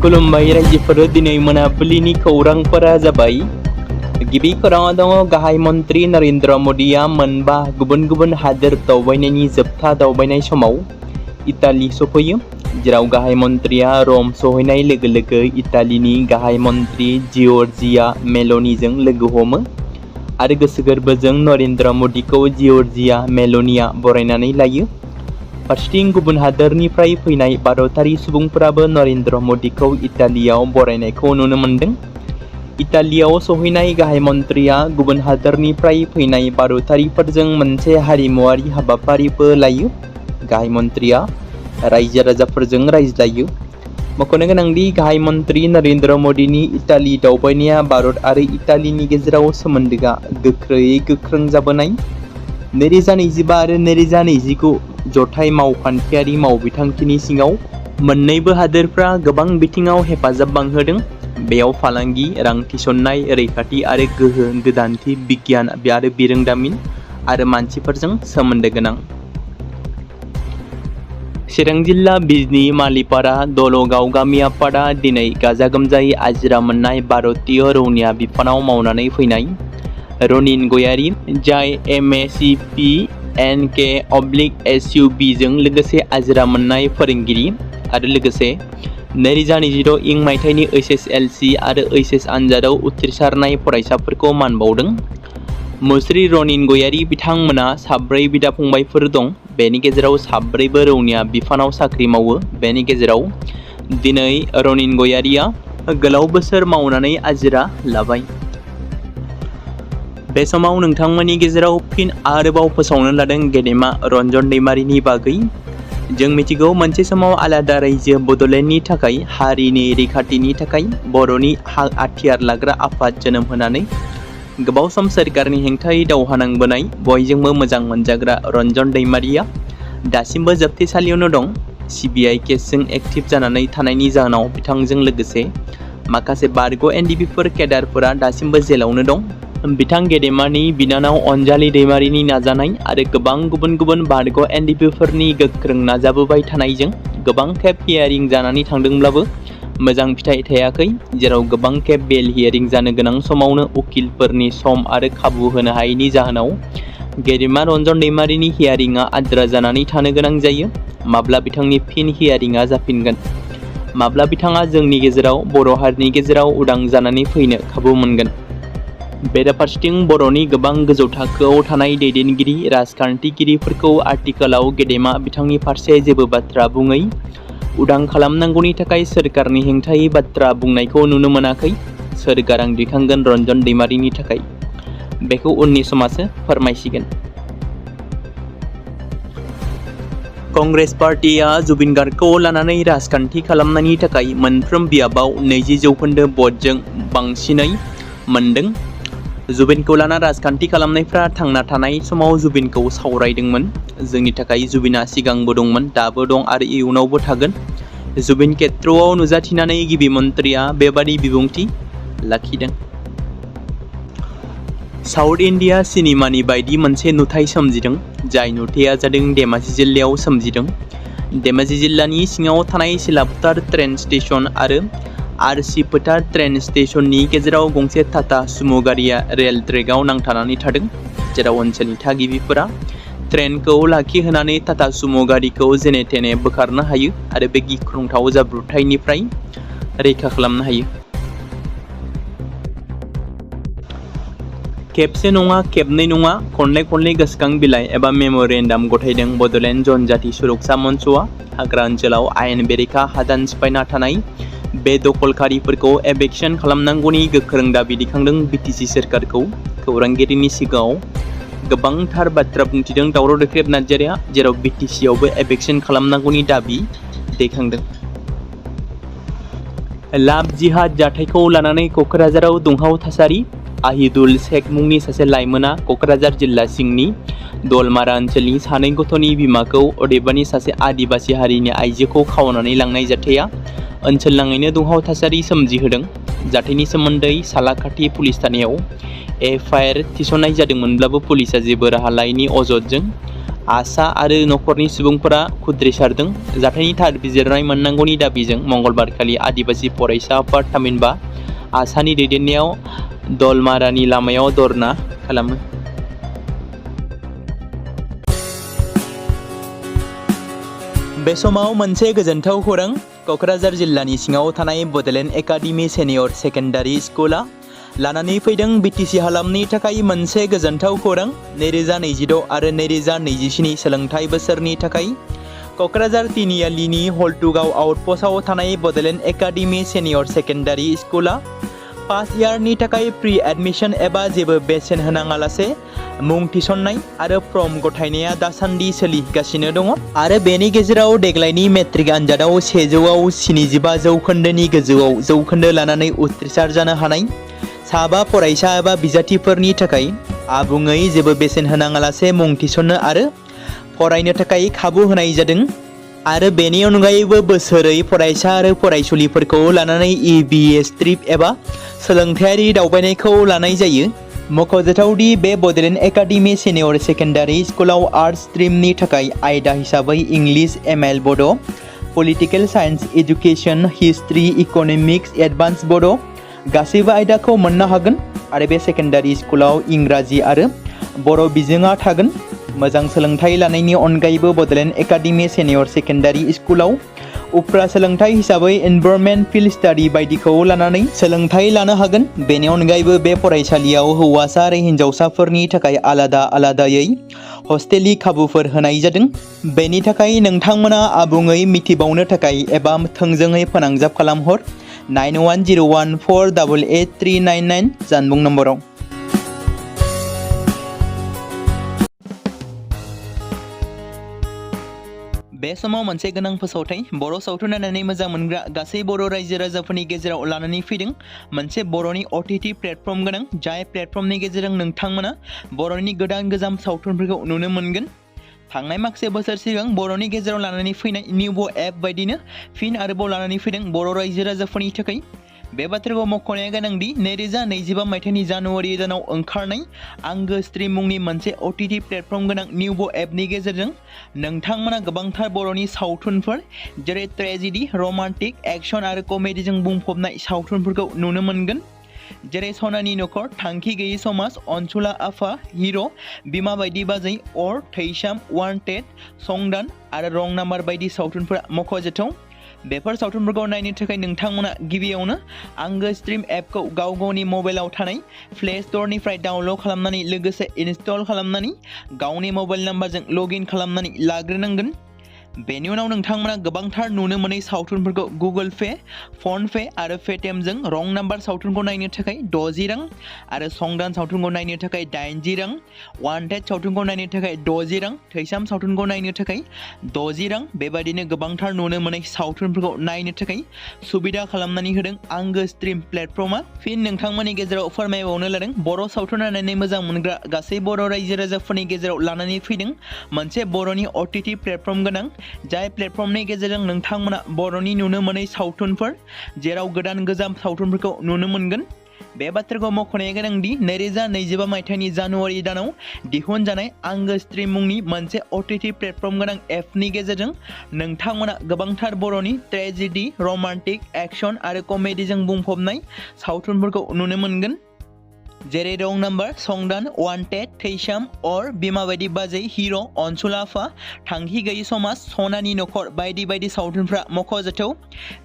खुलुमबाय रायजोफोर दिनै मोनाबिलिनि खौरांफोरा जाबाय। गिबि खौराङाव दङ गाहाय मन्त्रि नरेन्द्र मदिया मोनबा गुबुन गुबुन हादोर दावबायनायनि जोबथा दावबायनाय समाव इटालि सफैयो, जेराव गाहाय मन्त्रिया रम सहैनाय लोगो लोगो इटालिनि गाहाय मन्त्रि जियर्जिया मेल'नीजों लोगो हमो आरो गोसो गोरबोजों नरेन्द्र मदिखौ जियर्जिया मेल'नीआ बरायनानै लायो। फारसेथिं गुबुन हादोरनिफ्राय फैनाय भारतारि सुबुंफोराबो नरेन्द्र मदिखौ इटालियाव बरायनायखौ नुनो मोन्दों। इटालियाव सहैनाय गाहाय मन्त्रिया गुबुन हादोरनिफ्राय फैनाय भारतारिफोरजों मोनसे हारिमुआरि हाबाफारिबो लायो। गाहाय मन्त्रिया रायजो राजाफोरजों रायज्लायो। मख'नो गोनांदि गाहाय मन्त्रि नरेन्द्र मदिनि इटालि दावबायनाया भारत आरो इटालिनि गेजेराव सोमोन्दोआ गोख्रैयै गोख्रों जाबोनाय 2025 आरो 2029 जथाय मावखान्थियारि मावबिथांखिनि सिङाव मोन्नैबो हादोरफ्रा गोबां बिथिङाव हेफाजाब बांहोदों। बेयाव फालांगि, रां थिसननाय, रैखाथि आरो गोहो, गोदानथि, बिगियान आरो बिरोंदामिन आरो मानसिफोरजों सोमोन्दो गोनां। चिरां जिल्ला बिजनी मालिपारा दलगाव गामि आफादा दिनै गाजा गोमजायै आजिरा मोननाय भारतीय रौनिया बिफानाव मावनानै फैनाय रनिन गयारी, जाय MACP/NK/SUB जों लोगोसे आजिरा मोननाय फोरोंगिरि आरो लोगोसे 2026 मायथाइनि HSLC आरो HS आनजादाव उथ्रिसारनाय फरायसाफोरखौ मान बावदों। मुस्रि रनिन गयारी बिथांमोना साब्रै बिदा फंबायफोर दं। बेनि गेजेराव साब्रैबो रौनिया बिफानाव साख्रि मावो। बेनि गेजेराव दिनै रनिन गयारीया गोलाव बोसोर मावनानै आजिरा लाबाय। बे समाव नोंथांमोननि गेजेराव फिन आरोबाव फोसावनो लादों गेदेमा रन्जन दैमारिनि बागै। जों मिथिगौ मोनसे समाव आलादा रायजो बड'लेण्डनि थाखाय हारिनि रैखाथिनि थाखाय बर'नि हाथियार लाग्रा आफाद जोनोम होनानै गोबाव सम सोरखारनि हेंथायै दावहा नांबोनाय बयजोंबो मोजां मोनजाग्रा रन्जन दैमारिया दासिमबो जोबथेसालियावनो दं। CBI केसजों एक्टिभ जानानै थानायनि जाहोनाव बिथांजों लोगोसे माखासे बारग' NDPफोर केडारफोरा दासिमबो जेलावनो दं। बिथां गेदेमानि बिनानाव अनजालि दैमारिनि नाजानाय आरो गोबां गुबुन गुबुन बारग' NDPफोरनि गोख्रों नाजाबोबाय थानायजों गोबां खेब हियारिं जानानै थांदोंब्लाबो मोजां फिथाइ थायाखै, जेराव गोबां खेब बेल हियारिं जानो गोनां समावनो उकिलफोरनि सम आरो खाबु होनो हायैनि जाहोनाव गेदेमा रन्जन दैमारिनि हियारिंआ आद्रा जानानै थानो गोनां जायो। माब्ला बिथांनि फिन हियारिंआ जाफिनगोन? माब्ला बिथाङा जोंनि गेजेराव बर' हारिनि गेजेराव उदां जानानै फैनो खाबु मोनगोन? बेराफारसेथिं बर'नि गोबां गोजौ थाखोआव थानाय दैदेनगिरि राजखान्थिगिरिफोरखौ आथिखालाव गेदेमा बिथांनि फारसे जेबो बाथ्रा बुङै उदां खालामनांगौनि थाखाय सोरखारनि हेंथायै बाथ्रा बुंनायखौ नुनो मोनाखै। सोर गारां दैखांगोन रन्जन दैमारिनि थाखाय? बेखौ उननि समासो फोरमायसिगोन। कंग्रेस पार्टिया जुबिन गार्गखौ लानानै राजखान्थि खालामनायनि थाखाय मोनफ्रोम बियाबाव 20% भटजों बांसिनै मोनदों। जुबिनखौ लाना राजखान्थि खालामनायफ्रा थांना थानाय समाव जुबिनखौ सावरायदोंमोन। जोंनि थाखाय जुबिना सिगांबो दंमोन, दाबो दं आरो इयुनावबो थागोन। जुबिन खेत्रआव नुजाथिनानै गिबि मन्थ्रिया बेबादि बिबुंथि लाखिदों। साउथ इन्डिया सिनेमानि बायदि मोनसे नुथाय सोमजिदों, जाय नुथाया जादों धेमाजि जिल्लायाव सोमजिदों। धेमाजि जिल्लानि सिङाव थानाय सिलाफोथार ट्रेन स्टेशन आरो आरसि फोथार ट्रेन स्टेशननि गेजेराव गंसे टाटा सुमो गारिया रेल ट्रेकआव नांथानानै थादों, जेराव ओनसोलनि थागिबिफोरा ट्रेनखौ लाखिहोनानै टाटा सुमो गारिखौ जेने थेने बोखारनो हायो आरो बे गिख्रंथाव जाब्रबथायनिफ्राय रैखा खालामनो हायो। खेबसे नङा, खेबनै नङा, खनले गोसोखां बिलाइ एबा मेम'रेन्डाम गथायदों बड'लेण्ड जनजाति सुरक्षा मन्चआ। हाग्रा ओनसोलाव आयेन बेरेखा हादान सिफायना थानाय बे दखलकारिफोरखौ एभेक्सन खालामनांगौनि गोख्रों दाबि दैखांदों BTC सोरखारखौ। खौरांगिरिनि सिगाङाव गोबांथार बाथ्रा बुंथिदों दावराव देख्रेब नार्जारिया, जेराव BTCआवबो एभेक्सन खालामनांगौनि दाबि दैखांदों। लाभ जिहाद जाथायखौ लानानै क'क्राझाराव दुंहाव थासारि। आहिदुल शेख मुंनि सासे लाइमोना क'क्राझार जिल्ला सिंनि दलमारा ओनसोलनि सानै गथ'नि बिमाखौ, अदेबानि सासे आदिबासि हारिनि आइजोखौ खावनानै लांनाय जाथाया ओनसोलनाङैनो दुंहाव थासारि सोमजिहोदों। जाथायनि सोमोन्दै सालाकाथि पुलिस थानायाव FIR थिसननाय जादोंमोनब्लाबो पुलिसआ जेबो राहा लायैनि अजदजों आसा आरो नखरनि सुबुंफोरा खुद्रिसारदों। जाथायनि थार बिजिरनाय मोननांगौनि दाबिजों मंगलबार खालि आदिबासि फरायसा आफाद थामहिनबा आसानि दैदेननायाव दलमारानि लामायाव धरना खालामो। बे समाव मोनसे गोजोनथाव खौरां। क'क्राझार जिल्लानि सिङाव थानाय बड'लेण्ड एकाडेमि सेनियर सेकेन्डारि स्कुला लानानै फैदों बिटिसि हालामनि थाखाय मोनसे गोजोनथाव खौरां। 2026 आरो 2027 सोलोंथाइ बोसोरनि थाखाय क'क्राझार तिनिआलिनि हल्टुगाव आउटपस्टआव थानाय बड'लेण्ड एकाडेमि सेनियर सेकेन्डारि स्कुला फार्स्ट इयारनि थाखाय प्रि एडमिशन एबा जेबो बेसेन होनाङालासे मुं थिसननाय आरो फर्म गथायनाया दासान्दि सोलिगासिनो दङ आरो बेनि गेजेराव देग्लायनि मेट्रिक आनजादाव 100आव 75 जौखोन्दोनि गोजौआव जौखोन्दो लानानै उथ्रिसार जानो हानाय साबा फरायसा एबा बिजाथिफोरनि थाखाय आबुङै जेबो बेसेन होनाङालासे मुं थिसननो आरो फरायनो थाखाय खाबु होनाय जादों आरो बेनि अनगायैबो बोसोरै फरायसा आरो फरायसुलिफोरखौ लानानै EBS ट्रिप एबा सोलोंथायारि दावबायनायखौ लानाय जायो। मख'जाथावदि बे बड'लेण्ड एकाडेमि सेनियर सेकेन्डारि स्कुलाव आर्ट्स स्ट्रिमनि थाखाय आयदा हिसाबै इंलिश ML बड', political science, education, history, economics, advance बड' गासैबो आयदाखौ मोननो हागोन आरो बे सेकेन्डारि स्कुलाव इंराजि आरो बर' बिजोङा थागोन। मोजां सोलोंथाइ लानायनि अनगायैबो बड'लेण्ड एकाडेमि सेनियर सेकेन्डारि स्कुलाव उफ्रा सोलोंथाइ हिसाबै एनभायरनमेन्ट फिल्ड स्टाडि बायदिखौ लानानै सोलोंथाइ लानो हागोन। बेनि अनगायैबो बे फरायसालियाव हौवासा आरो हिन्जावसाफोरनि थाखाय आलादा आलादायै हस्टेलनि खाबुफोर होनाय जादों। बेनि थाखाय नोंथांमोना आबुङै मिथिबावनो थाखाय एबा थोंजोङै फोनांजाब खालामहर 9101488399 जानबुं नम्बराव। बे समाव मोनसे गोनां फोसावथाय बर' सावथुन नायनानै मोजां मोनग्रा गासै बर' रायजो राजाफोरनि गेजेराव लानानै फैदों मोनसे बर'नि OTT प्लेटफर्म गोनां, जाय प्लेटफर्मनि गेजेरजों नोंथांमोना बर'नि गोदान गोजाम सावथुनफोरखौ नुनो मोनगोन। थांनाय माखासे बोसोर सिगां बर'नि गेजेराव लानानै फैनाय निउबो एप बायदिनो फिन आरोबाव लानानै फैदों बर' रायजो राजाफोरनि थाखाय। बे बाथ्राखौ मख'नाया गोनांदि 2025 मायथाइनि जानुवारि दानाव ओंखारनाय आंगो स्ट्रिम मुंनि मोनसे OTT प्लेटफर्म गोनां निउबो एपनि गेजेरजों नोंथांमोना गोबांथार बर'नि सावथुनफोर जेरै ट्रेजेडि, रमान्टिक, एक्शन आरो कमेडिजों बुंफबनाय सावथुनफोरखौ नुनो मोनगोन। जेरै सनानि नखर, थांखि गैयै समाज, अनसुला आफा, हिर', बिमा बायदि बाजै, अर, थैसाम, वान्टेड, संदान आरो रं नाम्बार बायदि सावथुनफोरा मख'जाथाव। बेफोर सावथुनफोरखौ नायनो थाखाय नोंथांमोना गिबियावनो आंगो स्ट्रिम एपखौ गाव गावनि मबाइलाव थानाय प्ले स्ट'रनिफ्राय डाउनल'ड खालामनानै लोगोसे इनस्टल खालामनानै गावनि मबाइल नाम्बारजों लगइन खालामनानै लाग्रोनांगोन। बेनि उनाव नोंथांमोना गोबांथार नुनो मोनै सावथुनफोरखौ गुगोल पे, फन पे आरो पेटिएमजों रं नाम्बार सावथुनखौ नायनो थाखाय 60 रां आरो संदान सावथुनखौ नायनो थाखाय 80 रां, वान्टेड सावथुनखौ नायनो थाखाय 60 रां, थैसाम सावथुनखौ नायनो थाखाय 60 रां बेबायदिनो गोबांथार नुनो मोनै सावथुनफोरखौ नायनो थाखाय सुबिदा खालामनानै होदों आंगो स्ट्रिम प्लेटफर्मा। फिन नोंथांमोननि गेजेराव फोरमायबावनो लादों बर' सावथुन नायनानै मोजां मोनग्रा गासै बर' रायजो राजाफोरनि गेजेराव लानानै फैदों मोनसे बर'नि OTT प्लेटफर्म गोनां, जाय प्लेटफर्मनि गेजेरजों नोंथांमोना बर'नि नुनो मोनै सावथुनफोर जेराव गोदान गोजाम सावथुनफोरखौ नुनो मोनगोन। बे बाथ्राखौ मख'नाया गोनांदि 2025 मायथाइनि जानुवारि दानाव दिहुनजानाय आंगो स्ट्रिम मुंनि मोनसे OTT प्लेटफर्म गोनां एपनि गेजेरजों नोंथांमोना गोबांथार बर'नि ट्रेजेडि, रमान्टिक, एक्शन आरो कमेडिजों बुंफबनाय सावथुनफोरखौ नुनो मोनगोन। जेरै रं नाम्बार, संदान, वान्टेड, थैसाम, अर, बिमा बायदि बाजै, हिर', अनसुला आफा, थांखि गैयै समाज, सनानि नखर बायदि बायदि सावथुनफ्रा मख'जाथाव।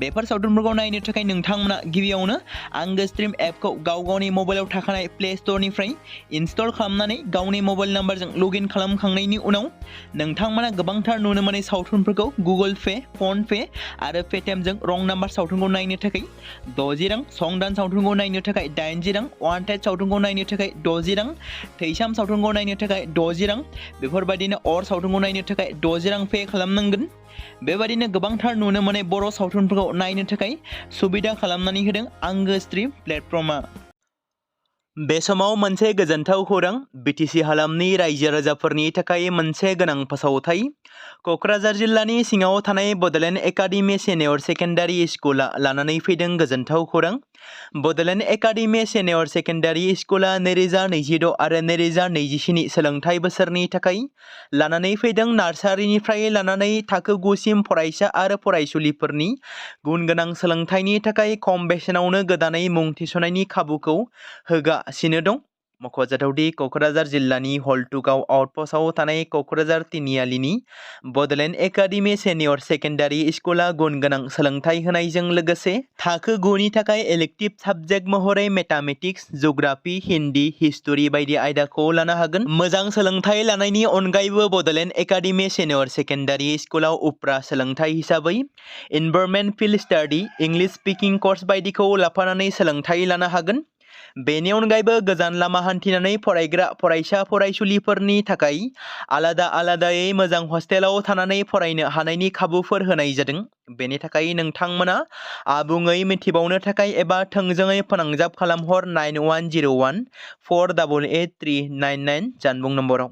बेफोर सावथुनफोरखौ नायनो थाखाय नोंथांमोना गिबियावनो आंगो स्ट्रिम एपखौ गाव गावनि मबाइलाव थाखानाय प्ले स्ट'रनिफ्राय इनस्टल खालामनानै गावनि मबाइल नाम्बारजों लगइन खालामखांनायनि उनाव नोंथांमोना गोबांथार नुनो मोनै सावथुनफोरखौ गुगोल पे, फन पे आरो पेटिएमजों रं नाम्बार सावथुनखौ नायनो थाखाय 60 रां, संदान सावथुनखौ नायनो थाखाय 80 रां, वान्टेड सावथुनखौ नायनो थाखाय 60 रां, थैसाम सावथुनखौ नायनो थाखाय 60 रां बेफोरबायदिनो अर सावथुनखौ नायनो थाखाय 60 रां पे खालामनांगोन। बेबायदिनो गोबांथार नुनो मोनै बर' सावथुनफोरखौ नायनो थाखाय सुबिदा खालामनानै होदों आंगो स्ट्रिम प्लेटफर्मा। बे समाव मोनसे गोजोनथाव खौरां बिटिसि हालामनि रायजो राजाफोरनि थाखाय मोनसे गोनां फोसावथाय। क'क्राझार जिल्लानि सिङाव थानाय बड'लेण्ड एकाडेमि सिनियर सेकेन्डारि स्कुला लानानै फैदों गोजोनथाव खौरां। बड'लेण्ड एकाडेमि सिनियर सेकेन्डारि स्कुला 2026 आरो 2027 सोलोंथाइ बोसोरनि थाखाय लानानै फैदों नार्सारिनिफ्राय लानानै थाखो 9 सिम फरायसा आरो फरायसुलिफोरनि गुन गोनां सोलोंथाइनि थाखाय खम बेसेनावनो गोदानै मुं थिसननायनि खाबुखौ होगासिनो दं। मख'जाथावदि क'क्राझार जिल्लानि हल्टुगाव आउटपस्टआव थानाय क'क्राझार तिनिआलिनि बड'लेण्ड एकाडेमि सिनियर सेकेन्डारि स्कुला गुन गोनां सोलोंथाइ होनायजों लोगोसे थाखो 9 नि थाखाय इलेक्टिभ साबजेक्ट महरै मेथामेटिक्स, जिअ'ग्राफि, हिन्दी, हिस्टरि बायदि आयदाखौ लानो हागोन। मोजां सोलोंथाइ लानायनि अनगायैबो बड'लेण्ड एकाडेमि सिनियर सेकेन्डारि स्कुलाव उफ्रा सोलोंथाइ हिसाबै environment field study, English speaking course बायदिखौ लाफानानै सोलोंथाइ लानो हागोन। बेनि अनगायैबो गोजान लामा हान्थिनानै फरायग्रा फरायसा फरायसुलिफोरनि थाखाय आलादायै मोजां हस्टेलाव थानानै फरायनो हानायनि खाबुफोर होनाय जादों। बेनि थाखाय नोंथांमोना आबुङै मिथिबावनो थाखाय एबा थोंजोङै फोनांजाब खालामहर 9101 488 399 जानबुं नम्बराव।